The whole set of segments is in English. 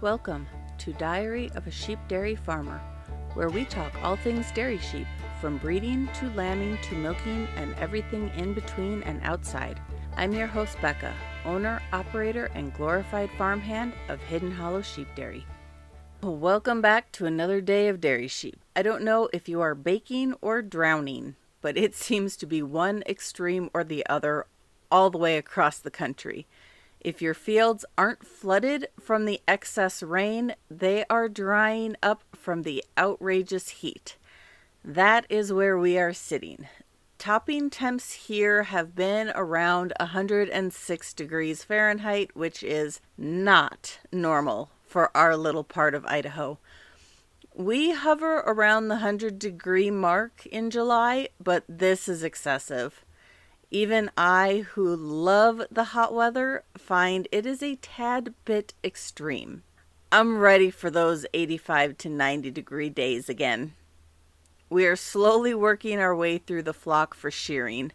Welcome to Diary of a Sheep Dairy Farmer, where we talk all things dairy sheep, from breeding to lambing to milking and everything in between and outside. I'm your host, Becca, owner, operator, and glorified farmhand of Hidden Hollow Sheep Dairy. Welcome back to another day of dairy sheep. I don't know if you are baking or drowning, but it seems to be one extreme or the other all the way across the country. If your fields aren't flooded from the excess rain, they are drying up from the outrageous heat. That is where we are sitting. Topping temps here have been around 106 degrees Fahrenheit, which is not normal for our little part of Idaho. We hover around the 100-degree mark in July, but this is excessive. Even I, who love the hot weather, find it is a tad bit extreme. I'm ready for those 85 to 90 degree days again. We are slowly working our way through the flock for shearing.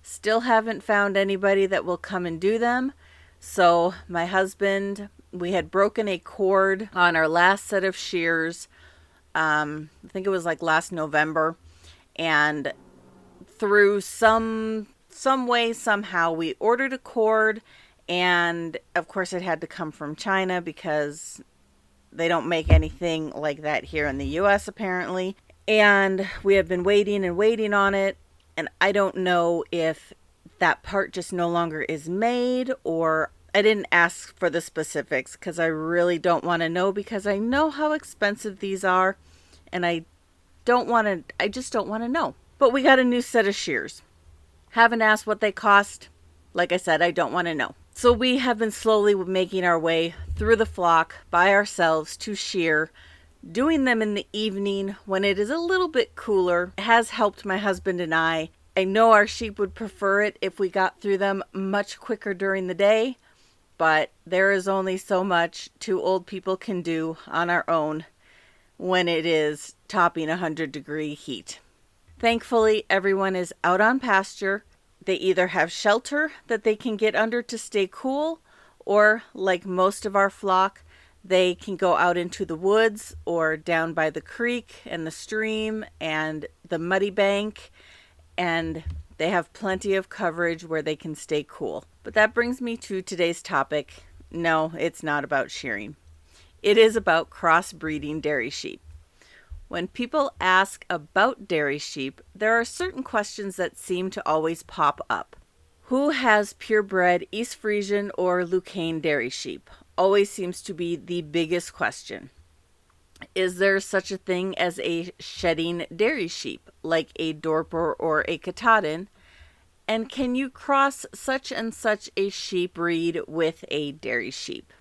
Still haven't found anybody that will come and do them. So my husband, we had broken a cord on our last set of shears. I think it was like last November. And through some way, somehow, we ordered a cord, and of course it had to come from China because they don't make anything like that here in the US apparently. And we have been waiting and waiting on it, and I don't know if that part just no longer is made, or I didn't ask for the specifics because I really don't want to know, because I know how expensive these are, and I just don't want to know. But we got a new set of shears. Haven't asked what they cost. Like I said, I don't want to know. So we have been slowly making our way through the flock by ourselves to shear, doing them in the evening when it is a little bit cooler. It has helped my husband and I. I know our sheep would prefer it if we got through them much quicker during the day, but there is only so much two old people can do on our own when it is topping 100-degree heat. Thankfully, everyone is out on pasture. They either have shelter that they can get under to stay cool, or like most of our flock, they can go out into the woods or down by the creek and the stream and the muddy bank, and they have plenty of coverage where they can stay cool. But that brings me to today's topic. No, it's not about shearing. It is about crossbreeding dairy sheep. When people ask about dairy sheep, there are certain questions that seem to always pop up. Who has purebred East Frisian or Lucane dairy sheep? Always seems to be the biggest question. Is there such a thing as a shedding dairy sheep, like a Dorper or a Katahdin? And can you cross such and such a sheep breed with a dairy sheep?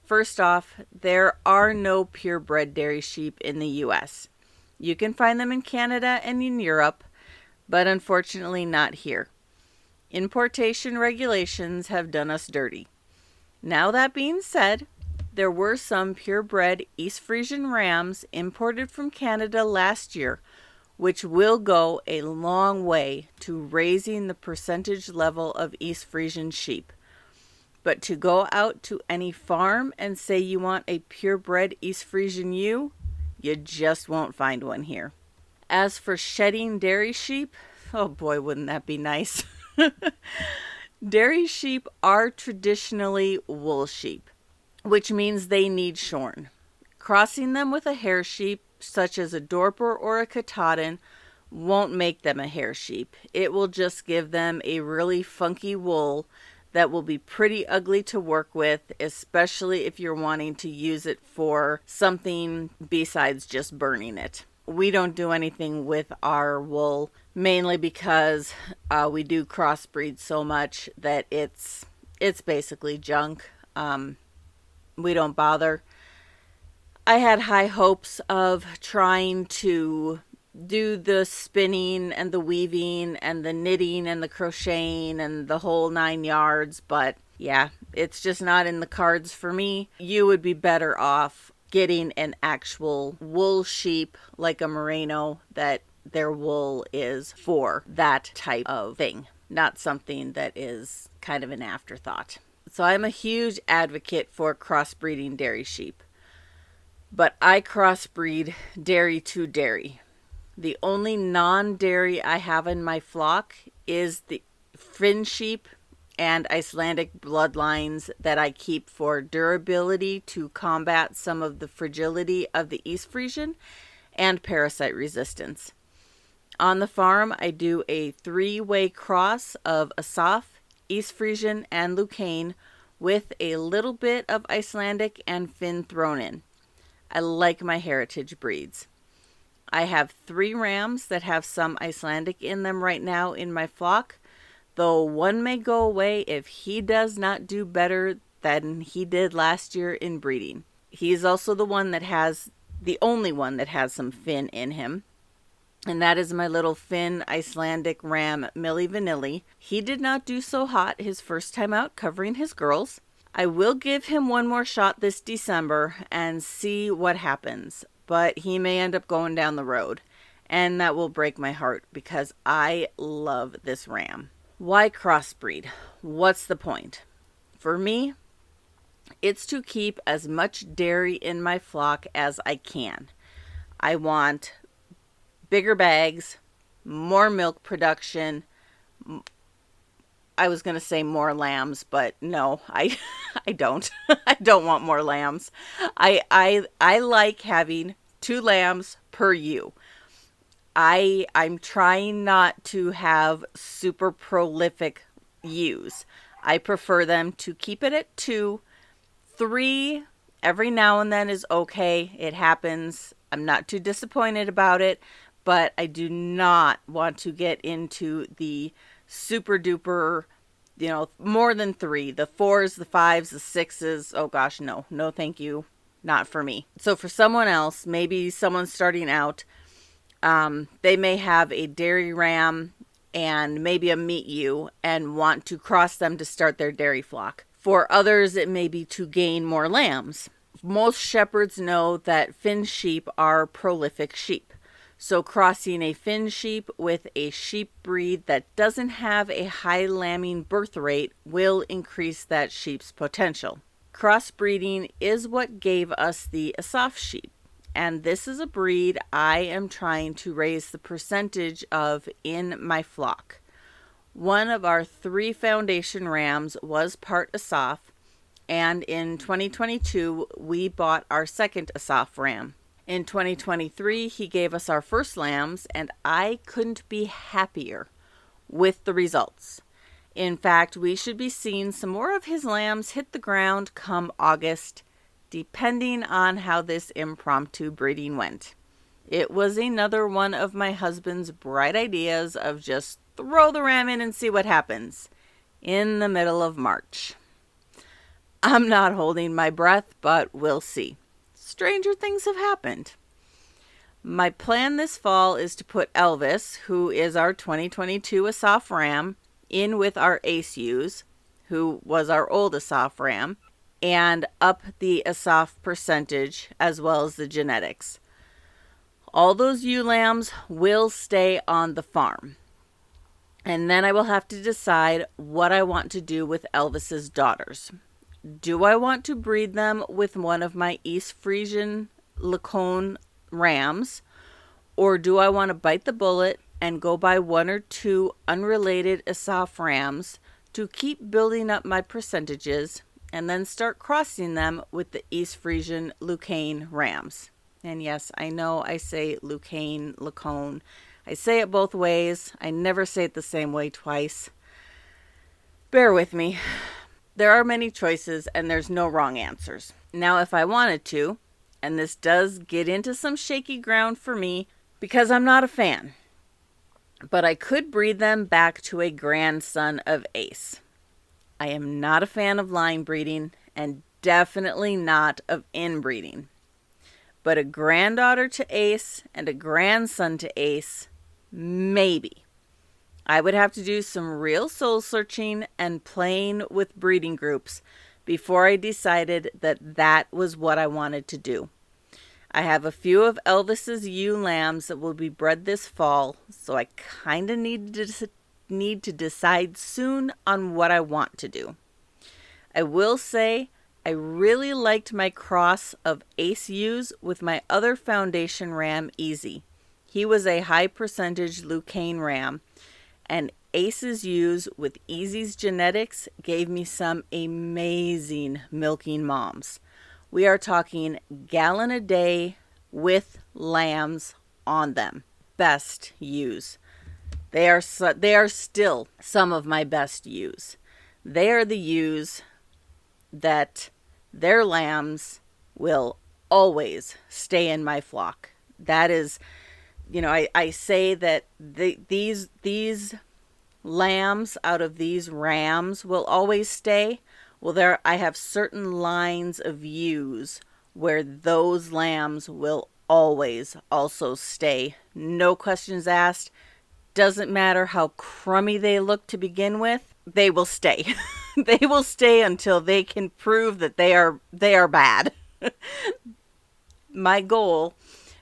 First off, there are no purebred dairy sheep in the U.S. You can find them in Canada and in Europe, but unfortunately not here. Importation regulations have done us dirty. Now that being said, there were some purebred East Frisian rams imported from Canada last year, which will go a long way to raising the percentage level of East Frisian sheep. But to go out to any farm and say you want a purebred East Frisian ewe, you just won't find one here. As for shedding dairy sheep, oh boy, wouldn't that be nice? Dairy sheep are traditionally wool sheep, which means they need shorn. Crossing them with a hair sheep, such as a Dorper or a Katahdin, won't make them a hair sheep. It will just give them a really funky wool that will be pretty ugly to work with, especially if you're wanting to use it for something besides just burning it. We don't do anything with our wool, mainly because we do crossbreed so much that it's basically junk. We don't bother. I had high hopes of trying to do the spinning and the weaving and the knitting and the crocheting and the whole 9 yards, but yeah, it's just not in the cards for me. You would be better off getting an actual wool sheep like a merino that their wool is for that type of thing, not something that is kind of an afterthought. So I'm a huge advocate for crossbreeding dairy sheep. But I crossbreed dairy to dairy. The only non-dairy I have in my flock is the Finn sheep and Icelandic bloodlines that I keep for durability to combat some of the fragility of the East Frisian and parasite resistance. On the farm, I do a 3-way cross of Asaf, East Frisian, and Lucane with a little bit of Icelandic and Finn thrown in. I like my heritage breeds. I have 3 rams that have some Icelandic in them right now in my flock, though one may go away if he does not do better than he did last year in breeding. He's also the only one that has some Finn in him, and that is my little Finn Icelandic ram, Milli Vanilli. He did not do so hot his first time out covering his girls. I will give him one more shot this December and see what happens, but he may end up going down the road, and that will break my heart because I love this ram. Why crossbreed? What's the point? For me, it's to keep as much dairy in my flock as I can. I want bigger bags, more milk production. I was going to say more lambs, but no, I don't. I don't want more lambs. I like having 2 lambs per ewe. I'm trying not to have super prolific ewes. I prefer them to keep it at 2. 3 every now and then is okay. It happens. I'm not too disappointed about it, but I do not want to get into the super duper, more than 3. The 4s, the 5s, the 6s. Oh gosh, no. No, thank you. Not for me. So for someone else, maybe someone starting out, they may have a dairy ram and maybe a meat ewe and want to cross them to start their dairy flock. For others, it may be to gain more lambs. Most shepherds know that Finn sheep are prolific sheep. So crossing a Finn sheep with a sheep breed that doesn't have a high lambing birth rate will increase that sheep's potential. Crossbreeding is what gave us the Asaf sheep, and this is a breed I am trying to raise the percentage of in my flock. One of our 3 foundation rams was part Asaf, and in 2022 we bought our second Asaf ram. In 2023, he gave us our first lambs, and I couldn't be happier with the results. In fact, we should be seeing some more of his lambs hit the ground come August, depending on how this impromptu breeding went. It was another one of my husband's bright ideas of just throw the ram in and see what happens in the middle of March. I'm not holding my breath, but we'll see. Stranger things have happened. My plan this fall is to put Elvis, who is our 2022 Asaf ram, in with our Ace ewes, who was our old Asaf ram, and up the Asaf percentage as well as the genetics. All those ewe lambs will stay on the farm. And then I will have to decide what I want to do with Elvis's daughters. Do I want to breed them with one of my East Frisian Lacone rams, or do I want to bite the bullet and go buy 1 or 2 unrelated Asaf rams to keep building up my percentages and then start crossing them with the East Frisian Lucane rams? And yes, I know I say Lucane, Lacone. I say it both ways. I never say it the same way twice. Bear with me. There are many choices and there's no wrong answers. Now, if I wanted to, and this does get into some shaky ground for me because I'm not a fan, but I could breed them back to a grandson of Ace. I am not a fan of line breeding and definitely not of inbreeding. But a granddaughter to Ace and a grandson to Ace, maybe. I would have to do some real soul searching and playing with breeding groups before I decided that was what I wanted to do. I have a few of Elvis's ewe lambs that will be bred this fall, so I kind of need to decide soon on what I want to do. I will say I really liked my cross of Ace ewes with my other foundation ram, Easy. He was a high percentage Lucane ram, and Ace's ewes with Easy's genetics gave me some amazing milking moms. We are talking gallon a day with lambs on them. Best ewes. They are still some of my best ewes. They are the ewes that their lambs will always stay in my flock. That is, I say that these lambs out of these rams will always stay. Well, I have certain lines of ewes where those lambs will always also stay. No questions asked. Doesn't matter how crummy they look to begin with, they will stay. They will stay until they can prove that they are bad. My goal,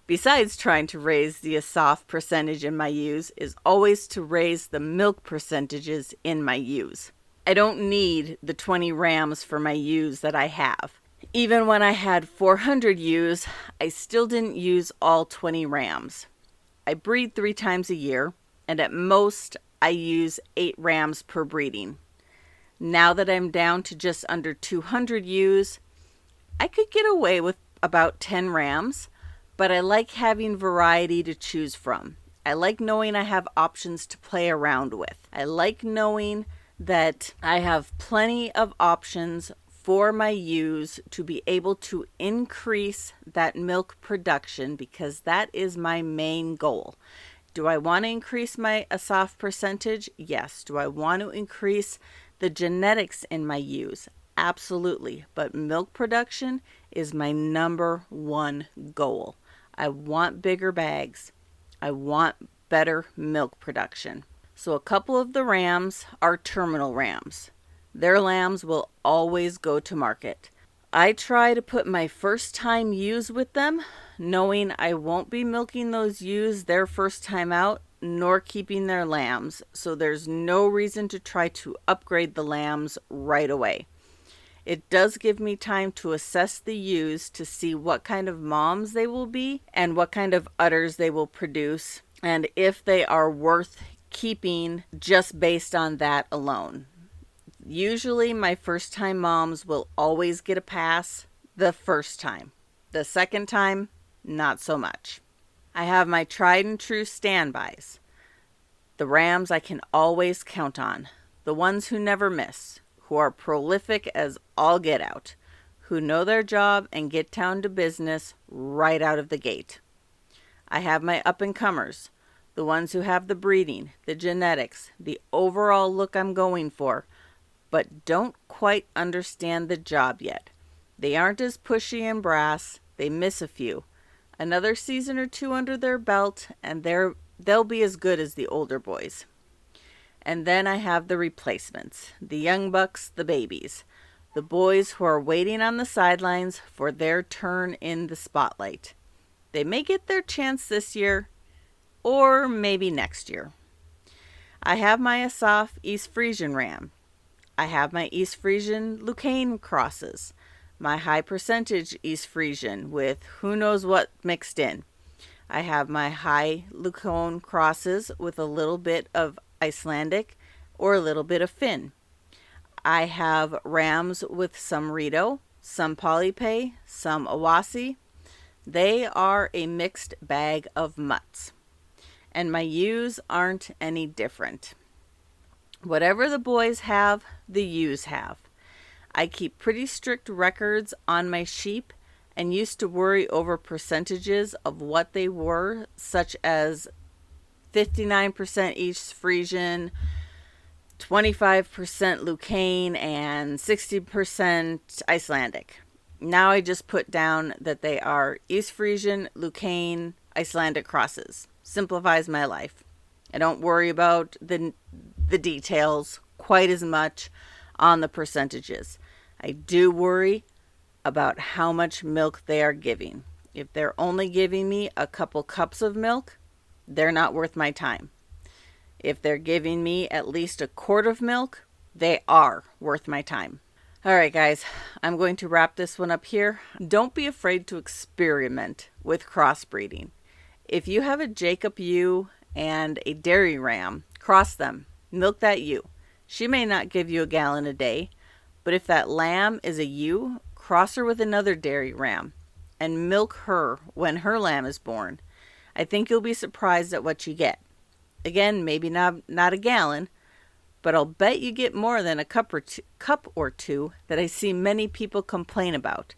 besides trying to raise the asaf percentage in my ewes, is always to raise the milk percentages in my ewes. I don't need the 20 rams for my ewes that I have. Even when I had 400 ewes, I still didn't use all 20 rams. I breed 3 times a year, and at most I use 8 rams per breeding. Now that I'm down to just under 200 ewes, I could get away with about 10 rams, but I like having variety to choose from. I like knowing I have options to play around with. I like knowing that I have plenty of options for my ewes to be able to increase that milk production, because that is my main goal. Do I want to increase my asaf percentage? Yes. Do I want to increase the genetics in my ewes? Absolutely. But milk production is my number one goal. I want bigger bags. I want better milk production. So a couple of the rams are terminal rams. Their lambs will always go to market. I try to put my first time ewes with them, knowing I won't be milking those ewes their first time out, nor keeping their lambs, so there's no reason to try to upgrade the lambs right away. It does give me time to assess the ewes to see what kind of moms they will be and what kind of udders they will produce, and if they are worth keeping just based on that alone. Usually my first time moms will always get a pass the first time. The second time, not so much. I have my tried and true standbys. The rams I can always count on. The ones who never miss, who are prolific as all get out, who know their job and get down to business right out of the gate. I have my up-and-comers, the ones who have the breeding, the genetics, the overall look I'm going for, but don't quite understand the job yet. They aren't as pushy and brass. They miss a few. Another season or 2 under their belt, and they'll be as good as the older boys. And then I have the replacements, the young bucks, the babies, the boys who are waiting on the sidelines for their turn in the spotlight. They may get their chance this year, or maybe next year. I have my Asaf East Frisian ram. I have my East Frisian Lucane crosses, my high percentage East Frisian with who knows what mixed in. I have my high Lucone crosses with a little bit of Icelandic or a little bit of Finn. I have rams with some Rito, some Polypay, some Awasi. They are a mixed bag of mutts. And my ewes aren't any different. Whatever the boys have, the ewes have. I keep pretty strict records on my sheep and used to worry over percentages of what they were, such as 59% East Frisian, 25% Lucane, and 60% Icelandic. Now I just put down that they are East Frisian, Lucane, Icelandic crosses. Simplifies my life. I don't worry about the details quite as much on the percentages. I do worry about how much milk they are giving. If they're only giving me a couple cups of milk, they're not worth my time. If they're giving me at least a quart of milk, they are worth my time. All right, guys, I'm going to wrap this one up here. Don't be afraid to experiment with crossbreeding. If you have a Jacob ewe and a dairy ram, cross them. Milk that ewe. She may not give you a gallon a day, but if that lamb is a ewe, cross her with another dairy ram and milk her when her lamb is born. I think you'll be surprised at what you get. Again, maybe not a gallon, but I'll bet you get more than a cup or two that I see many people complain about.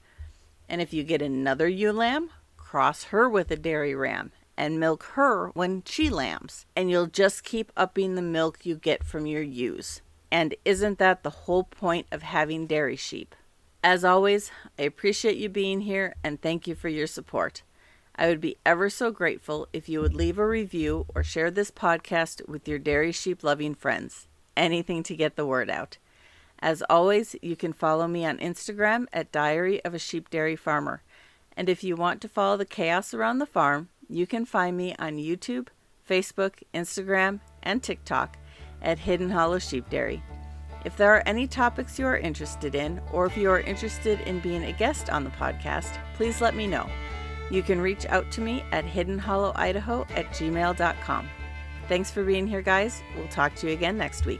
And if you get another ewe lamb, cross her with a dairy ram and milk her when she lambs. And you'll just keep upping the milk you get from your ewes. And isn't that the whole point of having dairy sheep? As always, I appreciate you being here and thank you for your support. I would be ever so grateful if you would leave a review or share this podcast with your dairy sheep loving friends. Anything to get the word out. As always, you can follow me on Instagram at Diary of a Sheep Dairy Farmer. And if you want to follow the chaos around the farm, you can find me on YouTube, Facebook, Instagram, and TikTok at Hidden Hollow Sheep Dairy. If there are any topics you are interested in, or if you are interested in being a guest on the podcast, please let me know. You can reach out to me at hiddenhollowidaho@gmail.com. Thanks for being here, guys. We'll talk to you again next week.